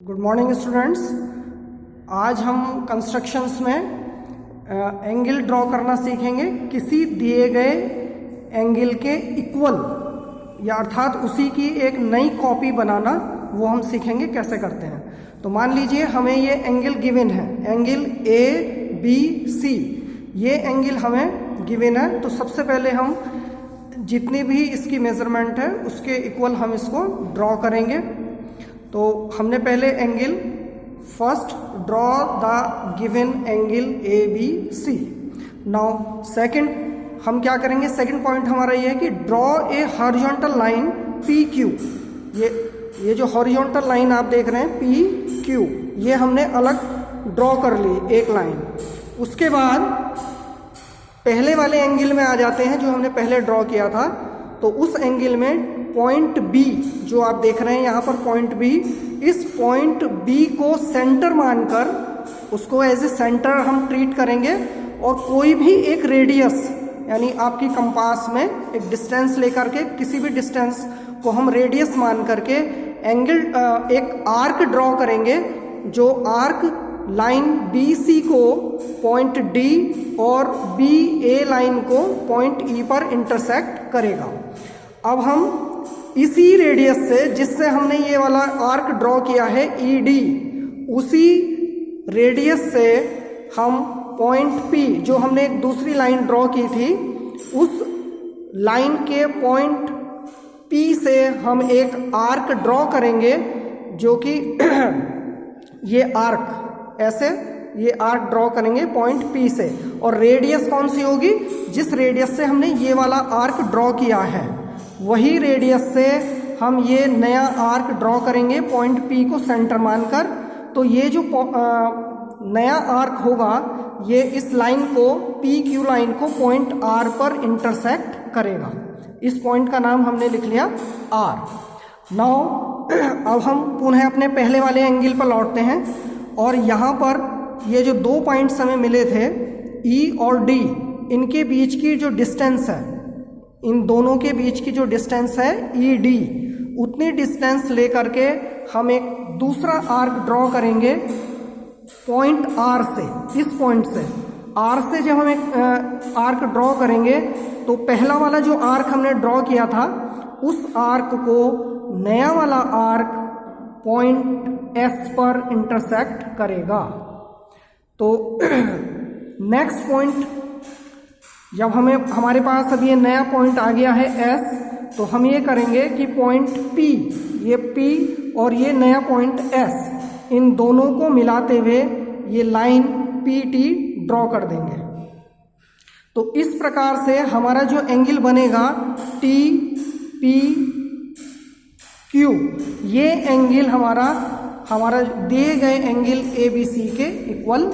Good morning students. आज हम constructions में एंगल ड्रॉ करना सीखेंगे। किसी दिए गए एंगल के इक्वल या अर्थात उसी की एक नई कॉपी बनाना, वो हम सीखेंगे कैसे करते हैं। तो मान लीजिए हमें ये एंगल गिवन है, एंगल ए बी सी, ये एंगल हमें गिवन है। तो सबसे पहले हम जितनी भी इसकी मेजरमेंट है उसके इक्वल हम इसको ड्रॉ करेंगे। तो हमने पहले angle first draw the given angle A B C. Now second हम क्या करेंगे, सेकंड पॉइंट हमारा ये है कि draw a horizontal line P Q. ये जो हॉरिजॉन्टल लाइन आप देख रहे हैं पी क्यू, ये हमने अलग ड्रॉ कर ली एक लाइन। उसके बाद पहले वाले एंगल में आ जाते हैं जो हमने पहले ड्रॉ किया था। तो उस एंगल में पॉइंट बी जो आप देख रहे हैं यहाँ पर पॉइंट बी, इस पॉइंट बी को सेंटर मानकर उसको एज ए सेंटर हम ट्रीट करेंगे। और कोई भी एक रेडियस यानी आपकी कंपास में एक डिस्टेंस लेकर के, किसी भी डिस्टेंस को हम रेडियस मान करके एंगल एक आर्क ड्रॉ करेंगे, जो आर्क लाइन बी सी को पॉइंट डी और बी ए लाइन को पॉइंट ई पर इंटरसेक्ट करेगा। अब हम इसी रेडियस से, जिससे हमने ये वाला आर्क ड्रॉ किया है ई डी, उसी रेडियस से हम पॉइंट पी जो हमने एक दूसरी लाइन ड्रॉ की थी, उस लाइन के पॉइंट पी से हम एक आर्क ड्रॉ करेंगे, जो कि ये आर्क ऐसे ये आर्क ड्रॉ करेंगे पॉइंट पी से। और रेडियस कौन सी होगी, जिस रेडियस से हमने ये वाला आर्क ड्रॉ किया है वही रेडियस से हम ये नया आर्क ड्रॉ करेंगे पॉइंट पी को सेंटर मानकर। तो ये जो नया आर्क होगा ये इस लाइन को, पी क्यू लाइन को पॉइंट आर पर इंटरसेक्ट करेगा। इस पॉइंट का नाम हमने लिख लिया आर। नाउ अब हम पुनः अपने पहले वाले एंगल पर लौटते हैं और यहाँ पर ये जो दो पॉइंट्स हमें मिले थे ई और डी, इनके बीच की जो डिस्टेंस है, इन दोनों के बीच की जो डिस्टेंस है ई डी, उतनी डिस्टेंस लेकर के हम एक दूसरा आर्क ड्रॉ करेंगे पॉइंट आर से। इस पॉइंट से आर से जब हम एक आर्क ड्रॉ करेंगे तो पहला वाला जो आर्क हमने ड्रॉ किया था उस आर्क को नया वाला आर्क पॉइंट एस पर इंटरसेक्ट करेगा। तो नेक्स्ट पॉइंट जब हमारे पास अब ये नया पॉइंट आ गया है एस, तो हम ये करेंगे कि पॉइंट पी, ये पी और ये नया पॉइंट एस, इन दोनों को मिलाते हुए ये लाइन पी टी ड्रॉ कर देंगे। तो इस प्रकार से हमारा जो एंगल बनेगा टी पी क्यू, ये एंगल हमारा दिए गए एंगल ए बी सी के इक्वल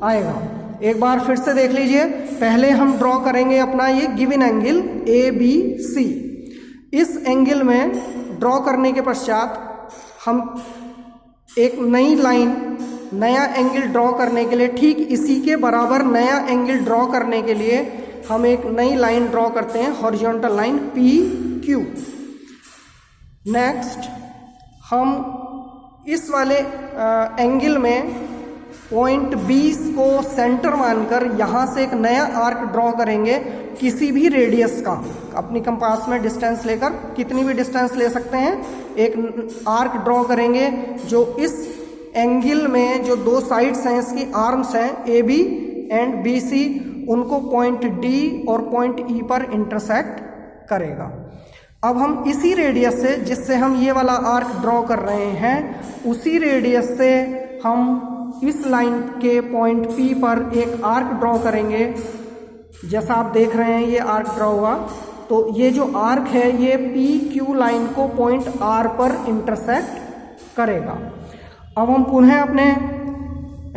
आएगा। एक बार फिर से देख लीजिए, पहले हम ड्रॉ करेंगे अपना ये given angle A B C. इस एंगल में ड्रॉ करने के पश्चात हम एक नई लाइन, नया एंगल ड्रॉ करने के लिए, ठीक इसी के बराबर नया एंगल ड्रॉ करने के लिए हम एक नई लाइन ड्रॉ करते हैं, horizontal line P Q. Next हम इस वाले एंगल में पॉइंट बी को सेंटर मानकर यहाँ से एक नया आर्क ड्रॉ करेंगे, किसी भी रेडियस का। अपनी कंपास में डिस्टेंस लेकर कितनी भी डिस्टेंस ले सकते हैं, एक आर्क ड्रॉ करेंगे जो इस एंगल में जो दो साइड्स हैं, इसकी आर्म्स हैं A B and B C, उनको पॉइंट डी और पॉइंट ई पर इंटरसेक्ट करेगा। अब हम इसी रेडियस से, जिससे हम ये वाला आर्क ड्रॉ कर रहे हैं, उसी रेडियस से हम इस लाइन के पॉइंट पी पर एक आर्क ड्रॉ करेंगे। जैसा आप देख रहे हैं ये आर्क ड्रॉ हुआ। तो ये जो आर्क है ये पी क्यू लाइन को पॉइंट आर पर इंटरसेक्ट करेगा। अब हम पुनः अपने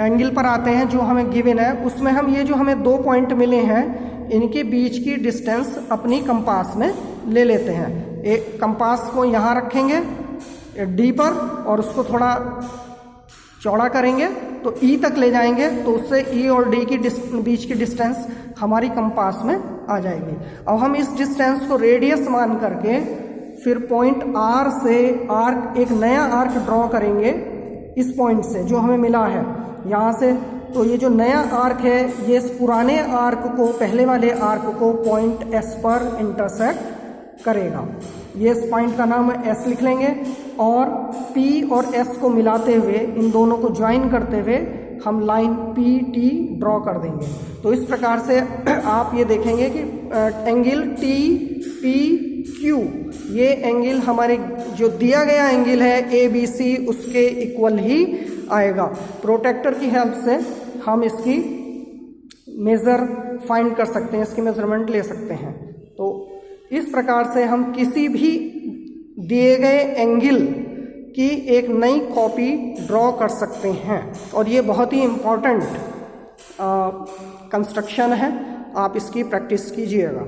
एंगल पर आते हैं जो हमें गिवन है। उसमें हम ये जो हमें दो पॉइंट मिले हैं, इनके बीच की डिस्टेंस अपनी कंपास में ले लेते हैं। एक कंपास को यहाँ रखेंगे डी पर और उसको थोड़ा चौड़ा करेंगे तो ई तक ले जाएंगे, तो उससे ई और डी की बीच की डिस्टेंस हमारी कंपास में आ जाएगी। अब हम इस डिस्टेंस को रेडियस मान करके फिर पॉइंट आर से आर्क, एक नया आर्क ड्रॉ करेंगे इस पॉइंट से जो हमें मिला है यहाँ से, तो ये जो नया आर्क है ये इस पुराने आर्क को, पहले वाले आर्क को पॉइंट एस पर इंटरसेक्ट करेगा। ये इस पॉइंट का नाम एस लिख लेंगे और पी और एस को मिलाते हुए, इन दोनों को ज्वाइन करते हुए हम लाइन पी टी ड्रॉ कर देंगे। तो इस प्रकार से आप ये देखेंगे कि एंगल टी पी क्यू, ये एंगल हमारे जो दिया गया एंगल है ए बी सी उसके इक्वल ही आएगा। प्रोटेक्टर की हेल्प से हम इसकी मेज़र फाइंड कर सकते हैं, इसकी मेजरमेंट ले सकते हैं। तो इस प्रकार से हम किसी भी दिए गए एंगल की एक नई कॉपी ड्रॉ कर सकते हैं और ये बहुत ही इम्पॉर्टेंट कंस्ट्रक्शन है, आप इसकी प्रैक्टिस कीजिएगा।